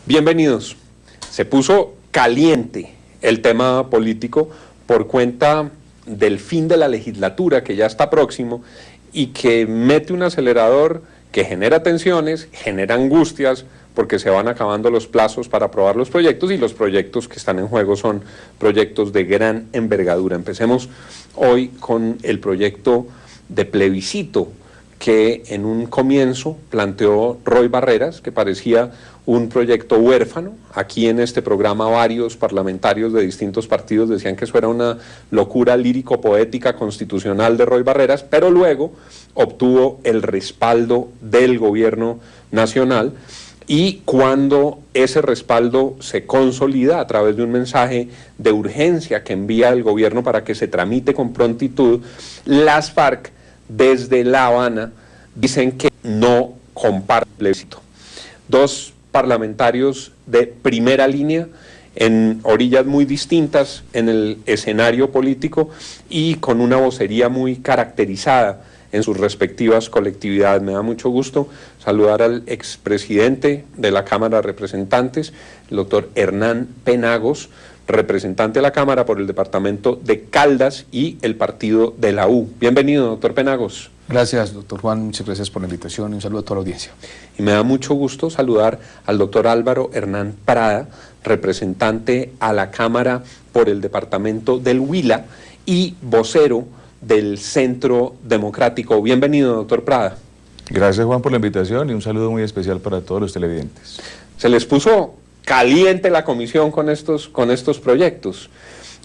Bienvenidos. Se puso caliente el tema político por cuenta del fin de la legislatura que ya está próximo y que mete un acelerador que genera tensiones, genera angustias, porque se van acabando los plazos para aprobar los proyectos y los proyectos que están en juego son proyectos de gran envergadura. Empecemos hoy con el proyecto de plebiscito que en un comienzo planteó Roy Barreras, que parecía un proyecto huérfano. Aquí en este programa varios parlamentarios de distintos partidos decían que eso era una locura lírico-poética constitucional de Roy Barreras, pero luego obtuvo el respaldo del gobierno nacional y cuando ese respaldo se consolida a través de un mensaje de urgencia que envía el gobierno para que se tramite con prontitud, las FARC desde La Habana dicen que no comparten el plebiscito. Dos parlamentarios de primera línea en orillas muy distintas en el escenario político y con una vocería muy caracterizada en sus respectivas colectividades. Me da mucho gusto saludar al expresidente de la Cámara de Representantes, el doctor Hernán Penagos, representante de la Cámara por el departamento de Caldas y el partido de la U. Bienvenido, doctor Penagos. Gracias, doctor Juan, muchas gracias por la invitación y un saludo a toda la audiencia. Y me da mucho gusto saludar al doctor Álvaro Hernán Prada, representante a la Cámara por el departamento del Huila y vocero del Centro Democrático. Bienvenido, doctor Prada. Gracias, Juan, por la invitación y un saludo muy especial para todos los televidentes. Se les puso caliente la comisión con estos proyectos.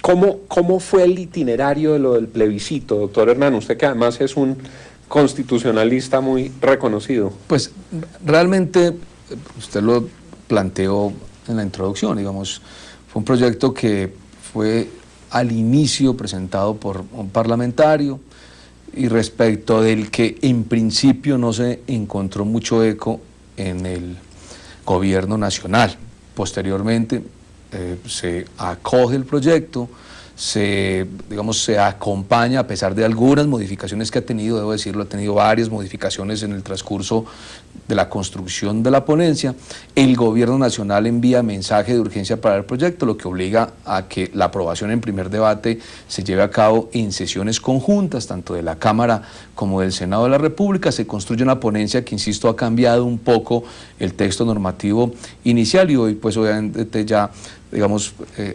¿Cómo fue el itinerario de lo del plebiscito, doctor Hernán? Usted que además es un constitucionalista muy reconocido. Pues realmente usted lo planteó en la introducción, digamos, fue un proyecto que fue al inicio presentado por un parlamentario y respecto del que en principio no se encontró mucho eco en el gobierno nacional. Posteriormente se acoge el proyecto, se acompaña a pesar de algunas modificaciones que ha tenido, debo decirlo, ha tenido varias modificaciones en el transcurso de la construcción de la ponencia. El gobierno nacional envía mensaje de urgencia para el proyecto, lo que obliga a que la aprobación en primer debate se lleve a cabo en sesiones conjuntas, tanto de la Cámara como del Senado de la República. Se construye una ponencia que, insisto, ha cambiado un poco el texto normativo inicial y hoy pues obviamente ya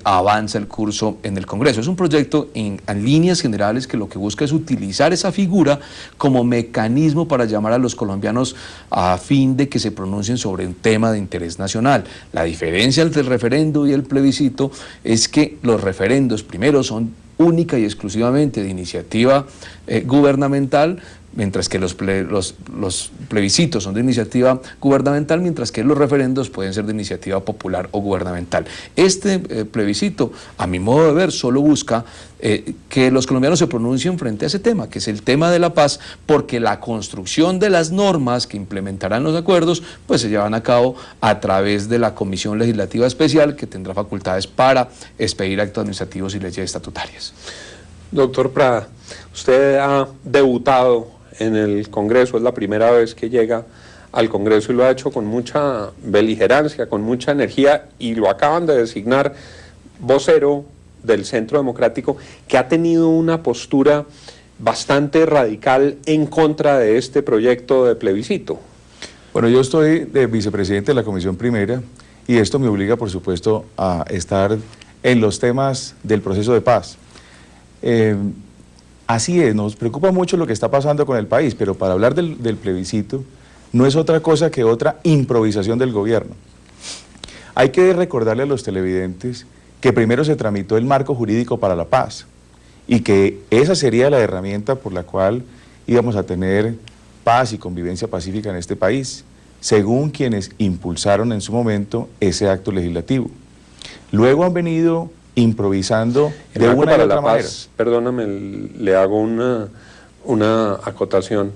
avanza el curso en el Congreso. Es un proyecto en líneas generales que lo que busca es utilizar esa figura como mecanismo para llamar a los colombianos a fin de que se pronuncien sobre un tema de interés nacional. La diferencia entre el referendo y el plebiscito es que los referendos primero son única y exclusivamente de iniciativa gubernamental, mientras que los plebiscitos son de iniciativa gubernamental, mientras que los referendos pueden ser de iniciativa popular o gubernamental. Este plebiscito, a mi modo de ver, solo busca que los colombianos se pronuncien frente a ese tema, que es el tema de la paz, porque la construcción de las normas que implementarán los acuerdos, pues se llevan a cabo a través de la Comisión Legislativa Especial, que tendrá facultades para expedir actos administrativos y leyes estatutarias. Doctor Prada, usted ha debutado en el Congreso, es la primera vez que llega al Congreso y lo ha hecho con mucha beligerancia, con mucha energía y lo acaban de designar vocero del Centro Democrático, que ha tenido una postura bastante radical en contra de este proyecto de plebiscito. Bueno, yo estoy de vicepresidente de la Comisión Primera y esto me obliga, por supuesto, a estar en los temas del proceso de paz. Así es, nos preocupa mucho lo que está pasando con el país, pero para hablar del plebiscito no es otra cosa que otra improvisación del gobierno. Hay que recordarle a los televidentes que primero se tramitó el marco jurídico para la paz y que esa sería la herramienta por la cual íbamos a tener paz y convivencia pacífica en este país, según quienes impulsaron en su momento ese acto legislativo. Luego han venido improvisando de una y otra manera. Perdóname, le hago una acotación.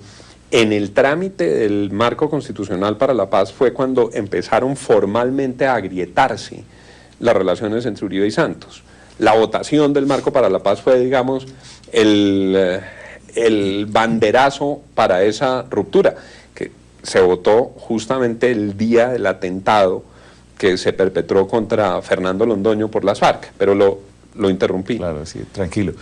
En el trámite del marco constitucional para la paz fue cuando empezaron formalmente a agrietarse las relaciones entre Uribe y Santos. La votación del marco para la paz fue, digamos, el banderazo para esa ruptura, que se votó justamente el día del atentado que se perpetró contra Fernando Londoño por las FARC, pero lo interrumpí. Claro, sí, tranquilo.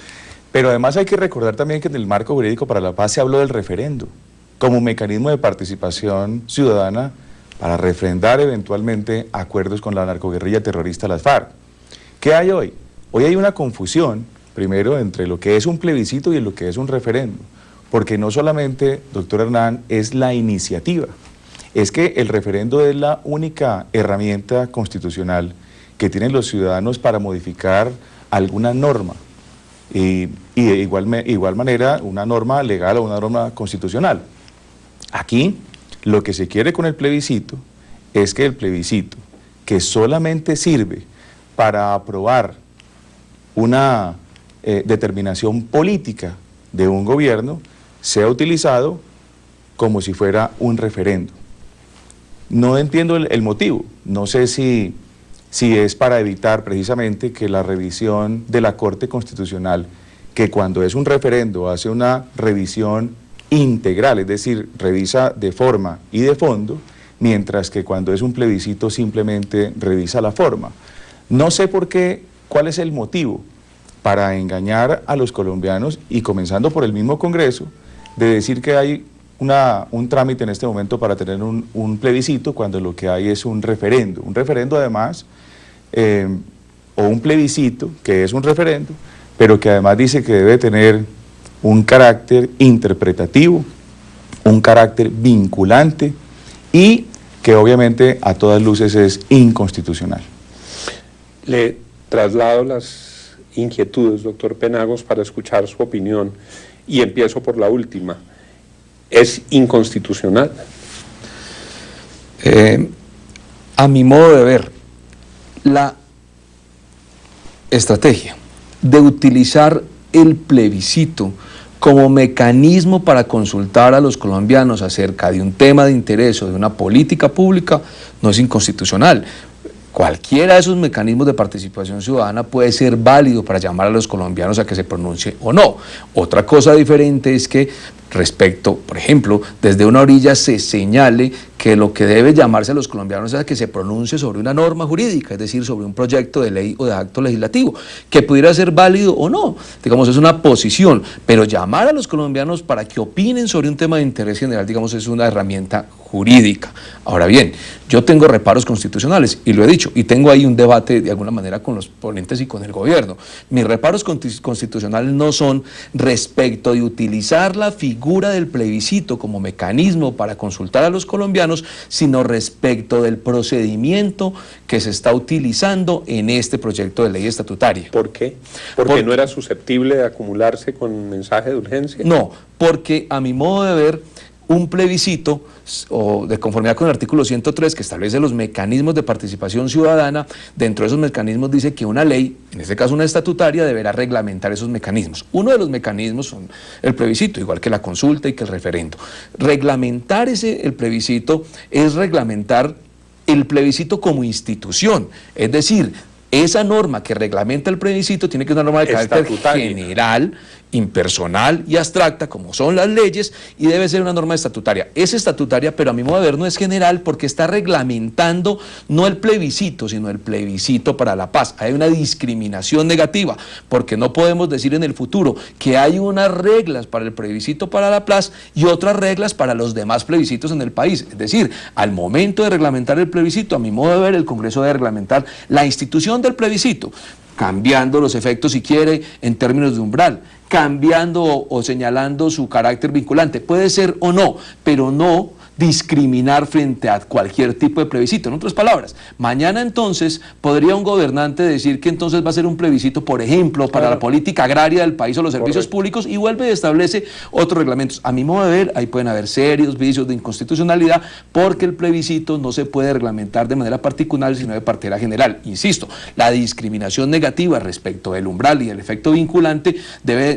Pero además hay que recordar también que en el marco jurídico para la paz se habló del referendo como mecanismo de participación ciudadana para refrendar eventualmente acuerdos con la narcoguerrilla terrorista las FARC. ¿Qué hay hoy? Hoy hay una confusión, primero, entre lo que es un plebiscito y lo que es un referendo, porque no solamente, doctor Hernán, es la iniciativa, es que el referendo es la única herramienta constitucional que tienen los ciudadanos para modificar alguna norma, y de igual manera una norma legal o una norma constitucional. Aquí lo que se quiere con el plebiscito es que el plebiscito, que solamente sirve para aprobar una determinación política de un gobierno, sea utilizado como si fuera un referendo. No entiendo el motivo, no sé si es para evitar precisamente que la revisión de la Corte Constitucional, que cuando es un referendo hace una revisión integral, es decir, revisa de forma y de fondo, mientras que cuando es un plebiscito simplemente revisa la forma. No sé por qué, cuál es el motivo para engañar a los colombianos, y comenzando por el mismo Congreso, de decir que hay un trámite en este momento para tener un plebiscito, cuando lo que hay es un referendo. Un referendo además, o un plebiscito, que es un referendo, pero que además dice que debe tener un carácter interpretativo, un carácter vinculante y que obviamente a todas luces es inconstitucional. Le traslado las inquietudes, doctor Penagos, para escuchar su opinión y empiezo por la última. ¿Es inconstitucional? A mi modo de ver, la estrategia de utilizar el plebiscito como mecanismo para consultar a los colombianos acerca de un tema de interés o de una política pública no es inconstitucional. Cualquiera de esos mecanismos de participación ciudadana puede ser válido para llamar a los colombianos a que se pronuncie o no. Otra cosa diferente es que respecto, por ejemplo, desde una orilla se señale que lo que debe llamarse a los colombianos es a que se pronuncie sobre una norma jurídica, es decir, sobre un proyecto de ley o de acto legislativo, que pudiera ser válido o no, digamos, es una posición, pero llamar a los colombianos para que opinen sobre un tema de interés general, digamos, es una herramienta jurídica. Ahora bien, yo tengo reparos constitucionales, y lo he dicho, y tengo ahí un debate de alguna manera con los ponentes y con el gobierno. Mis reparos constitucionales no son respecto de utilizar la figura del plebiscito como mecanismo para consultar a los colombianos, sino respecto del procedimiento que se está utilizando en este proyecto de ley estatutaria. ¿Por qué? ¿Porque no era susceptible de acumularse con mensaje de urgencia? No, porque a mi modo de ver, un plebiscito, o de conformidad con el artículo 103 que establece los mecanismos de participación ciudadana, dentro de esos mecanismos dice que una ley, en este caso una estatutaria, deberá reglamentar esos mecanismos. Uno de los mecanismos son el plebiscito, igual que la consulta y que el referendo. Reglamentar el plebiscito es reglamentar el plebiscito como institución, es decir, esa norma que reglamenta el plebiscito tiene que ser una norma de carácter general, impersonal y abstracta, como son las leyes, y debe ser una norma estatutaria. Es estatutaria, pero a mi modo de ver no es general, porque está reglamentando no el plebiscito, sino el plebiscito para la paz. Hay una discriminación negativa, porque no podemos decir en el futuro que hay unas reglas para el plebiscito para la paz y otras reglas para los demás plebiscitos en el país. Es decir, al momento de reglamentar el plebiscito, a mi modo de ver, el Congreso debe reglamentar la institución del plebiscito, cambiando los efectos, si quiere, en términos de umbral, cambiando o señalando su carácter vinculante. Puede ser o no, pero no discriminar frente a cualquier tipo de plebiscito. En otras palabras, mañana entonces podría un gobernante decir que entonces va a ser un plebiscito, por ejemplo, para la política agraria del país o los servicios públicos, y vuelve y establece otros reglamentos. A mi modo de ver, ahí pueden haber serios vicios de inconstitucionalidad, porque el plebiscito no se puede reglamentar de manera particular, sino de partera general. Insisto, la discriminación negativa respecto del umbral y del efecto vinculante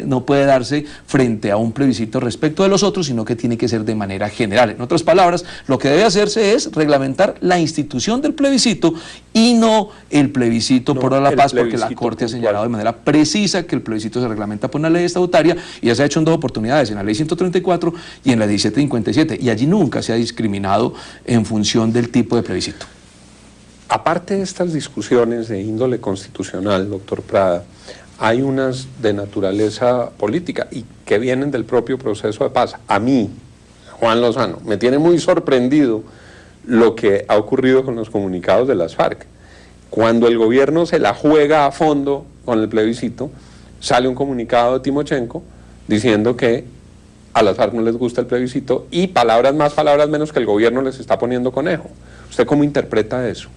no puede darse frente a un plebiscito respecto de los otros, sino que tiene que ser de manera general. En otras palabras, lo que debe hacerse es reglamentar la institución del plebiscito y no el plebiscito por la paz, porque la Corte ha señalado de manera precisa que el plebiscito se reglamenta por una ley estatutaria, y ya se ha hecho en dos oportunidades, en la ley 134 y en la 1757, y allí nunca se ha discriminado en función del tipo de plebiscito. aparte de estas discusiones de índole constitucional, doctor Prada, hay unas de naturaleza política y que vienen del propio proceso de paz. A mí, Juan Lozano, me tiene muy sorprendido lo que ha ocurrido con los comunicados de las FARC. Cuando el gobierno se la juega a fondo con el plebiscito, sale un comunicado de Timochenko diciendo que a las FARC no les gusta el plebiscito y palabras más, palabras menos, que el gobierno les está poniendo conejo. ¿Usted cómo interpreta eso?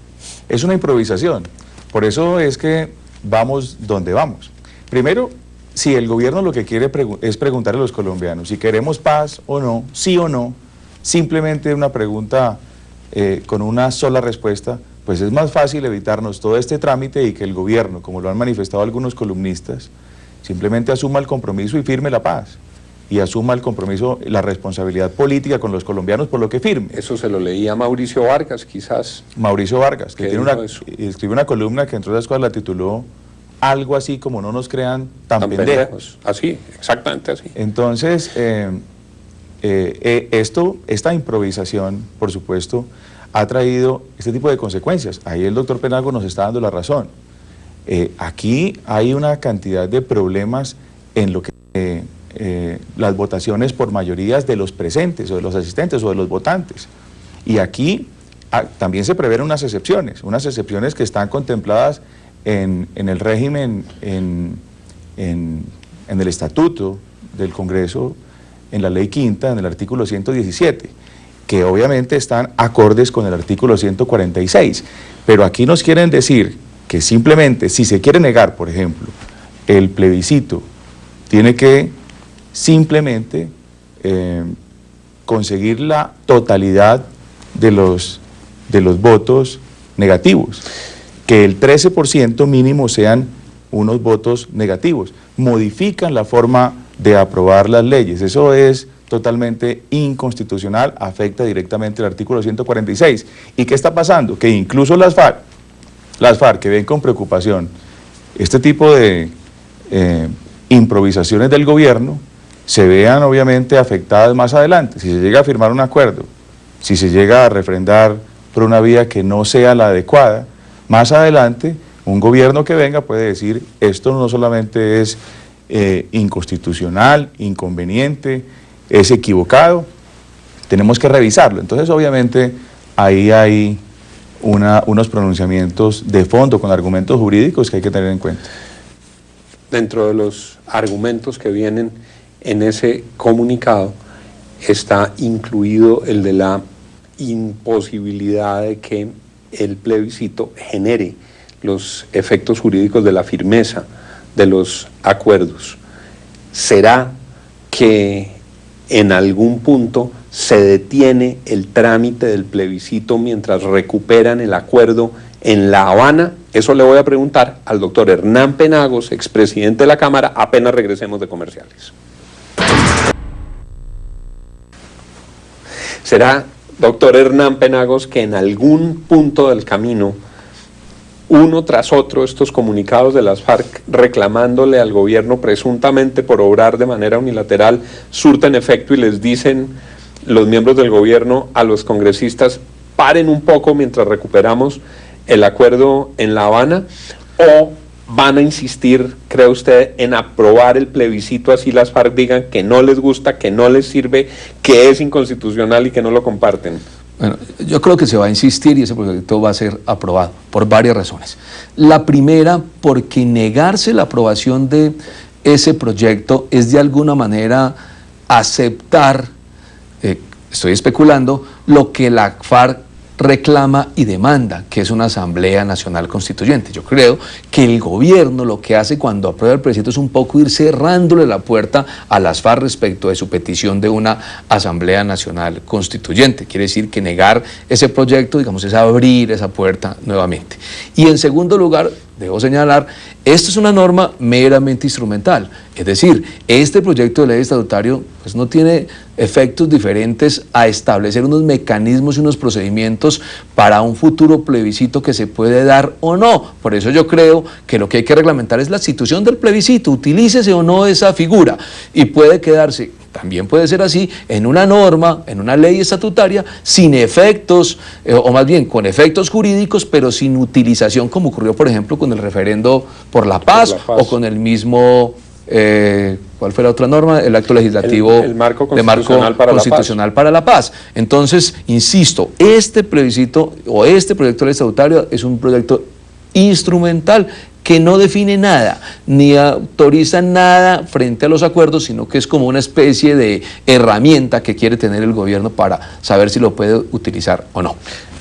Es una improvisación, por eso es que vamos donde vamos. Primero, si el gobierno lo que quiere es preguntarle a los colombianos si queremos paz o no, sí o no, simplemente una pregunta con una sola respuesta, pues es más fácil evitarnos todo este trámite y que el gobierno, como lo han manifestado algunos columnistas, simplemente asuma el compromiso y firme la paz. Y asuma el compromiso, la responsabilidad política con los colombianos por lo que firme. Eso se lo leía a Mauricio Vargas, quizás. Mauricio Vargas, que tiene escribió una columna que entre otras cosas la tituló algo así como "No nos crean tan pendejos". Así, exactamente así. Entonces, esta improvisación, por supuesto, ha traído este tipo de consecuencias. Ahí el doctor Penagos nos está dando la razón. Aquí hay una cantidad de problemas en lo que las votaciones por mayorías de los presentes o de los asistentes o de los votantes. Y aquí también se prevén unas excepciones que están contempladas en el régimen, en el estatuto del Congreso, en la ley quinta, en el artículo 117, que obviamente están acordes con el artículo 146. Pero aquí nos quieren decir que simplemente si se quiere negar, por ejemplo, el plebiscito, tiene que simplemente conseguir la totalidad de los votos negativos, que el 13% mínimo sean unos votos negativos. Modifican la forma de aprobar las leyes. Eso es totalmente inconstitucional, afecta directamente el artículo 146. ¿Y qué está pasando? Que incluso las FARC que ven con preocupación este tipo de improvisaciones del gobierno, se vean obviamente afectadas más adelante. Si se llega a firmar un acuerdo, si se llega a refrendar por una vía que no sea la adecuada, más adelante un gobierno que venga puede decir: esto no solamente es inconstitucional, inconveniente, es equivocado, tenemos que revisarlo. Entonces obviamente ahí hay unos pronunciamientos de fondo con argumentos jurídicos que hay que tener en cuenta. Dentro de los argumentos que vienen en ese comunicado está incluido el de la imposibilidad de que el plebiscito genere los efectos jurídicos de la firmeza de los acuerdos. ¿Será que en algún punto se detiene el trámite del plebiscito mientras recuperan el acuerdo en La Habana? Eso le voy a preguntar al doctor Hernán Penagos, expresidente de la Cámara, apenas regresemos de comerciales. ¿Será, doctor Hernán Penagos, que en algún punto del camino, uno tras otro, estos comunicados de las FARC reclamándole al gobierno presuntamente por obrar de manera unilateral surten efecto y les dicen los miembros del gobierno a los congresistas: paren un poco mientras recuperamos el acuerdo en La Habana? ¿O van a insistir, cree usted, en aprobar el plebiscito así las FARC digan que no les gusta, que no les sirve, que es inconstitucional y que no lo comparten? Bueno, yo creo que se va a insistir y ese proyecto va a ser aprobado por varias razones. La primera, porque negarse la aprobación de ese proyecto es de alguna manera aceptar, estoy especulando, lo que la FARC reclama y demanda, que es una Asamblea Nacional Constituyente. Yo creo que el gobierno lo que hace cuando aprueba el plebiscito es un poco ir cerrándole la puerta a las FARC respecto de su petición de una Asamblea Nacional Constituyente. Quiere decir que negar ese proyecto, digamos, es abrir esa puerta nuevamente. Y en segundo lugar, debo señalar, esto es una norma meramente instrumental, es decir, este proyecto de ley estatutario pues no tiene efectos diferentes a establecer unos mecanismos y unos procedimientos para un futuro plebiscito que se puede dar o no. Por eso yo creo que lo que hay que reglamentar es la institución del plebiscito, utilícese o no esa figura, y puede quedarse también puede ser así, en una norma, en una ley estatutaria, sin efectos, o más bien con efectos jurídicos, pero sin utilización, como ocurrió, por ejemplo, con el referendo por la paz, o con el mismo, ¿cuál fue la otra norma? El acto legislativo el marco constitucional para la paz. Entonces, insisto, este plebiscito o este proyecto de ley estatutario es un proyecto instrumental que no define nada, ni autoriza nada frente a los acuerdos, sino que es como una especie de herramienta que quiere tener el gobierno para saber si lo puede utilizar o no.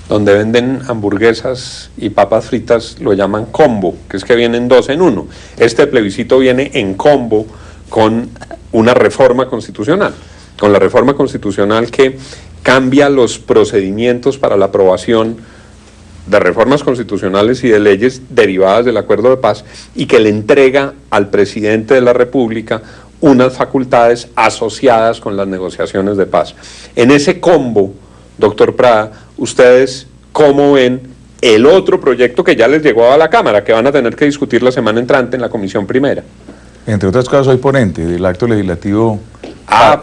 Donde venden hamburguesas y papas fritas lo llaman combo, que es que vienen dos en uno. Este plebiscito viene en combo con una reforma constitucional, con la reforma constitucional que cambia los procedimientos para la aprobación de reformas constitucionales y de leyes derivadas del acuerdo de paz y que le entrega al presidente de la República unas facultades asociadas con las negociaciones de paz. En ese combo, doctor Prada, ¿ustedes cómo ven el otro proyecto que ya les llegó a la Cámara, que van a tener que discutir la semana entrante en la Comisión Primera? Entre otras cosas, soy ponente del acto legislativo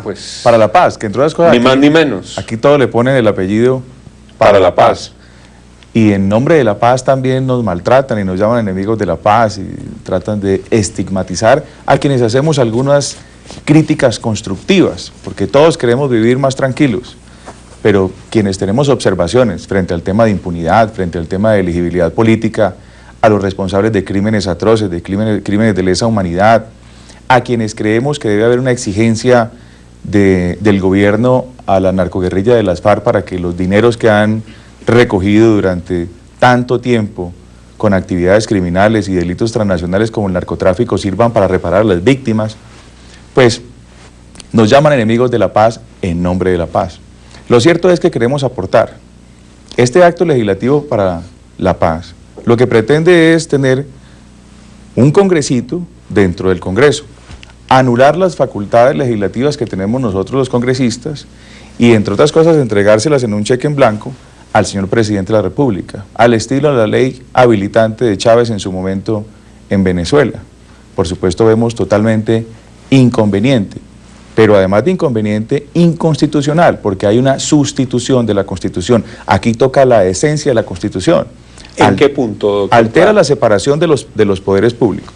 pues para la paz, que entre otras cosas... Ni aquí, más ni menos. Aquí todos le ponen el apellido para la paz. Y en nombre de la paz también nos maltratan y nos llaman enemigos de la paz y tratan de estigmatizar a quienes hacemos algunas críticas constructivas, porque todos queremos vivir más tranquilos, pero quienes tenemos observaciones frente al tema de impunidad, frente al tema de elegibilidad política, a los responsables de crímenes atroces, de crímenes de lesa humanidad, a quienes creemos que debe haber una exigencia del gobierno a la narcoguerrilla de las FARC para que los dineros que han recogido durante tanto tiempo con actividades criminales y delitos transnacionales como el narcotráfico sirvan para reparar a las víctimas, pues nos llaman enemigos de la paz en nombre de la paz. Lo cierto es que queremos aportar. Este acto legislativo para la paz lo que pretende es tener un congresito dentro del Congreso, anular las facultades legislativas que tenemos nosotros los congresistas y, entre otras cosas, entregárselas en un cheque en blanco al señor presidente de la República, al estilo de la ley habilitante de Chávez en su momento en Venezuela. Por supuesto, vemos totalmente inconveniente, pero además de inconveniente, inconstitucional, porque hay una sustitución de la Constitución. Aquí toca la esencia de la Constitución. ¿En qué punto, doctor? Altera la separación de los poderes públicos.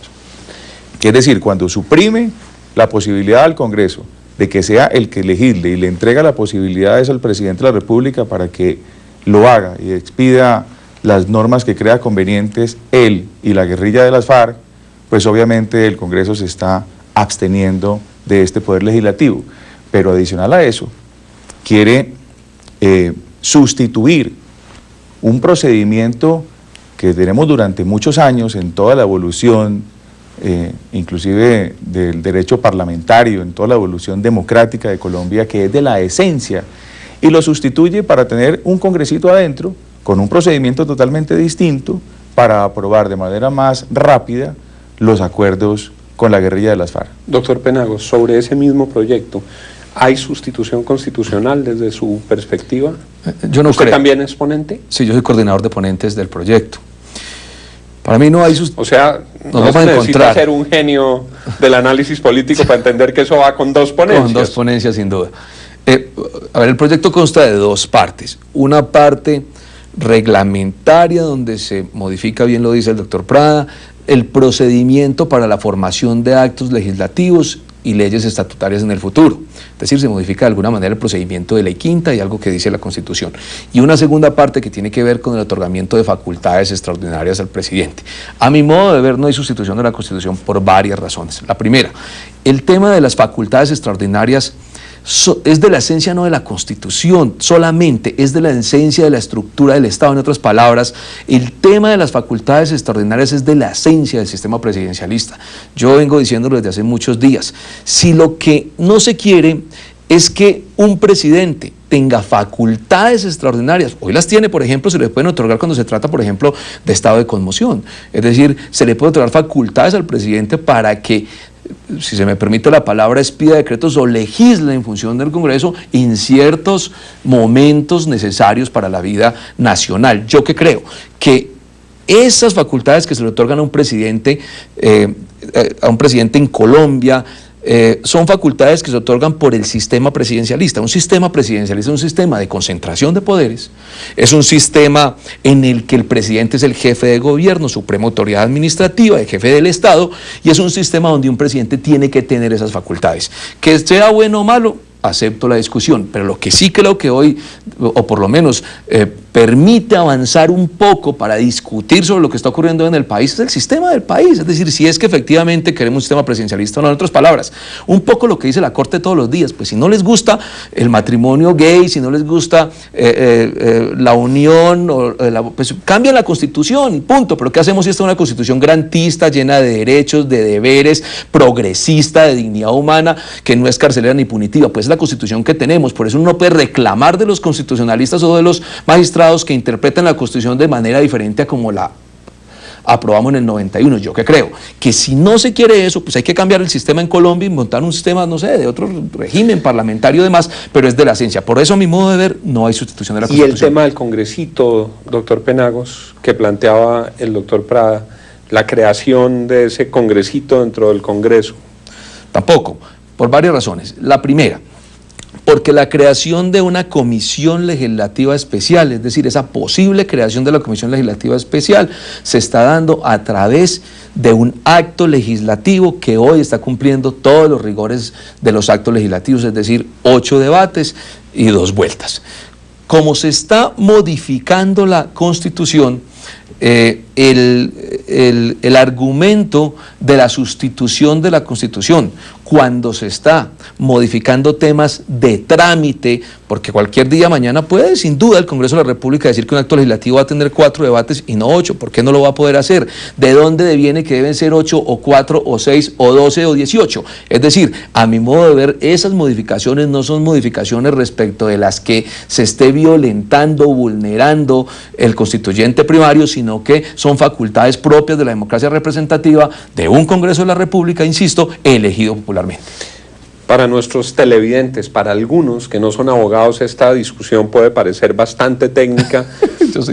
Es decir, cuando suprime la posibilidad al Congreso de que sea el que legisle y le entrega la posibilidad al presidente de la República para que lo haga y expida las normas que crea convenientes él y la guerrilla de las FARC, pues obviamente el Congreso se está absteniendo de este poder legislativo. Pero adicional a eso, quiere sustituir un procedimiento que tenemos durante muchos años en toda la evolución, inclusive del derecho parlamentario, en toda la evolución democrática de Colombia, que es de la esencia, y lo sustituye para tener un congresito adentro, con un procedimiento totalmente distinto, para aprobar de manera más rápida los acuerdos con la guerrilla de las FARC. Doctor Penagos, sobre ese mismo proyecto, ¿hay sustitución constitucional desde su perspectiva? Yo no ¿Usted creo. también es ponente? Sí, yo soy coordinador de ponentes del proyecto. Para mí no hay sustitución. O sea, no se necesita ser un genio del análisis político para entender que eso va con dos ponencias. Con dos ponencias, sin duda. A ver, el proyecto consta de dos partes. Una parte reglamentaria, donde se modifica, bien lo dice el doctor Prada, el procedimiento para la formación de actos legislativos y leyes estatutarias en el futuro. Es decir, se modifica de alguna manera el procedimiento de ley quinta y algo que dice la Constitución. Y una segunda parte que tiene que ver con el otorgamiento de facultades extraordinarias al presidente. A mi modo de ver, no hay sustitución de la Constitución por varias razones. La primera, el tema de las facultades extraordinarias es de la esencia no de la Constitución solamente, es de la esencia de la estructura del Estado. En otras palabras, el tema de las facultades extraordinarias es de la esencia del sistema presidencialista. Yo vengo diciéndolo desde hace muchos días. Si lo que no se quiere es que un presidente tenga facultades extraordinarias, hoy las tiene, por ejemplo, se le pueden otorgar cuando se trata, por ejemplo, de estado de conmoción. Es decir, se le puede otorgar facultades al presidente para que, si se me permite la palabra, expida decretos o legisle en función del Congreso en ciertos momentos necesarios para la vida nacional. Yo que creo que esas facultades que se le otorgan a un presidente en Colombia, son facultades que se otorgan por el sistema presidencialista. Un sistema presidencialista es un sistema de concentración de poderes, es un sistema en el que el presidente es el jefe de gobierno, suprema autoridad administrativa, el jefe del Estado, y es un sistema donde un presidente tiene que tener esas facultades. Que sea bueno o malo, acepto la discusión, pero lo que sí creo que hoy, o por lo menos permite avanzar un poco para discutir sobre lo que está ocurriendo en el país, es el sistema del país, es decir, si es que efectivamente queremos un sistema presidencialista o no. En otras palabras, un poco lo que dice la Corte todos los días, pues si no les gusta el matrimonio gay, si no les gusta la unión, pues cambian la Constitución, punto. Pero ¿qué hacemos si esta es una Constitución garantista, llena de derechos, de deberes, progresista, de dignidad humana, que no es carcelera ni punitiva? Pues es la Constitución que tenemos. Por eso uno no puede reclamar de los constitucionalistas o de los magistrados que interpretan la Constitución de manera diferente a como la aprobamos en el 91. Yo que creo que si no se quiere eso, pues hay que cambiar el sistema en Colombia y montar un sistema, no sé, de otro régimen parlamentario y demás, pero es de la esencia. Por eso, a mi modo de ver, no hay sustitución de la Constitución. Y el tema del congresito, doctor Penagos, que planteaba el doctor Prada, la creación de ese congresito dentro del Congreso. Tampoco, por varias razones. La primera, porque la creación de una comisión legislativa especial, es decir, esa posible creación de la comisión legislativa especial, se está dando a través de un acto legislativo que hoy está cumpliendo todos los rigores de los actos legislativos, es decir, 8 debates y 2 vueltas. Como se está modificando la Constitución, el argumento de la sustitución de la Constitución, cuando se está modificando temas de trámite, porque cualquier día mañana puede, sin duda, el Congreso de la República decir que un acto legislativo va a tener 4 debates y no 8, ¿por qué no lo va a poder hacer? ¿De dónde deviene que deben ser 8 o 4 o 6 o 12 o 18? Es decir, a mi modo de ver, esas modificaciones no son modificaciones respecto de las que se esté violentando, vulnerando el constituyente primario, sino que son facultades propias de la democracia representativa de un Congreso de la República, insisto, elegido popularmente. Para nuestros televidentes, para algunos que no son abogados, esta discusión puede parecer bastante técnica,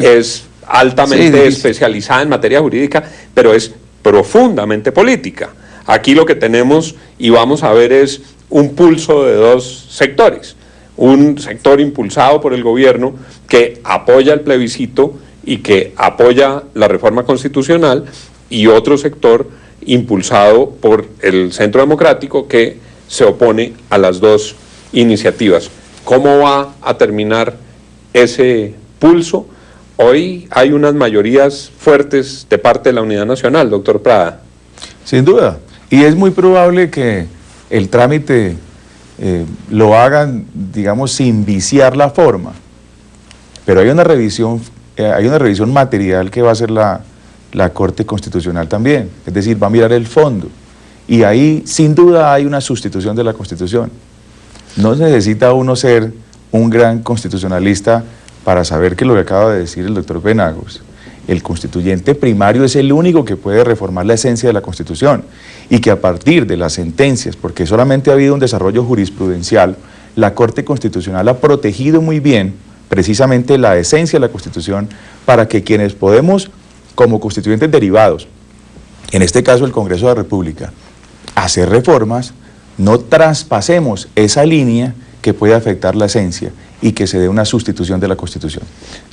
es altamente especializada en materia jurídica, pero es profundamente política. Aquí lo que tenemos y vamos a ver es un pulso de 2 sectores. Un sector impulsado por el gobierno que apoya el plebiscito y que apoya la reforma constitucional, y otro sector impulsado por el Centro Democrático que se opone a las 2 iniciativas. ¿Cómo va a terminar ese pulso? Hoy hay unas mayorías fuertes de parte de la Unidad Nacional, doctor Prada. Sin duda, y es muy probable que el trámite lo hagan, digamos, sin viciar la forma, pero hay una revisión material que va a hacer la Corte Constitucional también, es decir, va a mirar el fondo, y ahí sin duda hay una sustitución de la Constitución. No necesita uno ser un gran constitucionalista para saber que lo que acaba de decir el doctor Penagos, el constituyente primario es el único que puede reformar la esencia de la Constitución, y que a partir de las sentencias, porque solamente ha habido un desarrollo jurisprudencial, la Corte Constitucional ha protegido muy bien precisamente la esencia de la Constitución, para que quienes podemos, como constituyentes derivados, en este caso el Congreso de la República, hacer reformas, no traspasemos esa línea que puede afectar la esencia y que se dé una sustitución de la Constitución.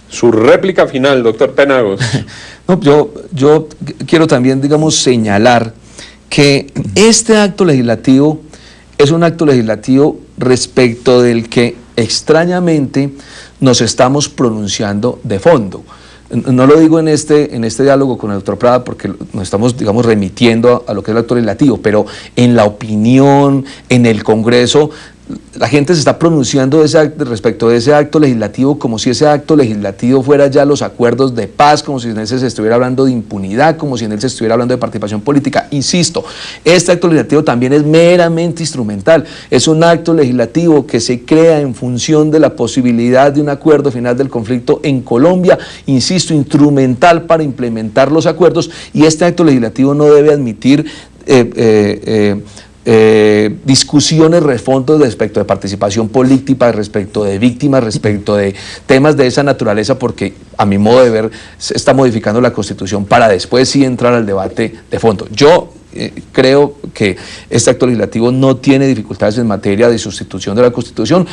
Su réplica final, doctor Penagos. No, yo quiero también, digamos, señalar que este acto legislativo es un acto legislativo respecto del que extrañamente nos estamos pronunciando de fondo. No lo digo en este diálogo con el doctor Prada porque nos estamos, digamos, remitiendo a lo que es el acto legislativo, pero en la opinión, en el Congreso, la gente se está pronunciando respecto de ese acto legislativo como si ese acto legislativo fuera ya los acuerdos de paz, como si en él se estuviera hablando de impunidad, como si en él se estuviera hablando de participación política. Insisto, este acto legislativo también es meramente instrumental, es un acto legislativo que se crea en función de la posibilidad de un acuerdo final del conflicto en Colombia, insisto, instrumental para implementar los acuerdos, y este acto legislativo no debe admitir discusiones fondos respecto de participación política, respecto de víctimas, respecto de temas de esa naturaleza, porque a mi modo de ver se está modificando la Constitución para después sí entrar al debate de fondo. Yo creo que este acto legislativo no tiene dificultades en materia de sustitución de la Constitución,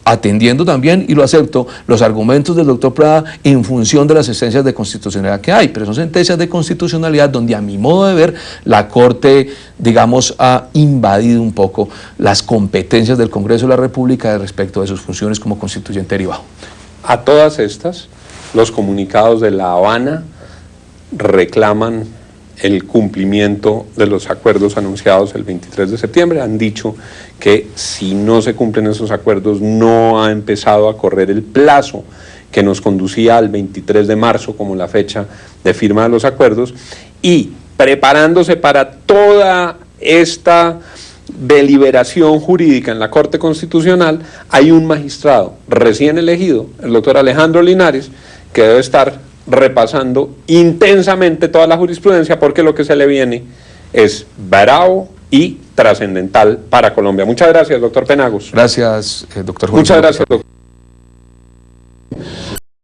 atendiendo también, y lo acepto, los argumentos del doctor Prada en función de las sentencias de constitucionalidad que hay, pero son sentencias de constitucionalidad donde a mi modo de ver la Corte, digamos, ha invadido un poco las competencias del Congreso de la República respecto de sus funciones como constituyente derivado. A todas estas, los comunicados de La Habana reclaman el cumplimiento de los acuerdos anunciados el 23 de septiembre. Han dicho que si no se cumplen esos acuerdos no ha empezado a correr el plazo que nos conducía al 23 de marzo como la fecha de firma de los acuerdos, y preparándose para toda esta deliberación jurídica en la Corte Constitucional, hay un magistrado recién elegido, el doctor Alejandro Linares, que debe estar repasando intensamente toda la jurisprudencia, porque lo que se le viene es bravo y trascendental para Colombia. Muchas gracias, doctor Penagos. Gracias, doctor Jorge. Muchas gracias, doctor.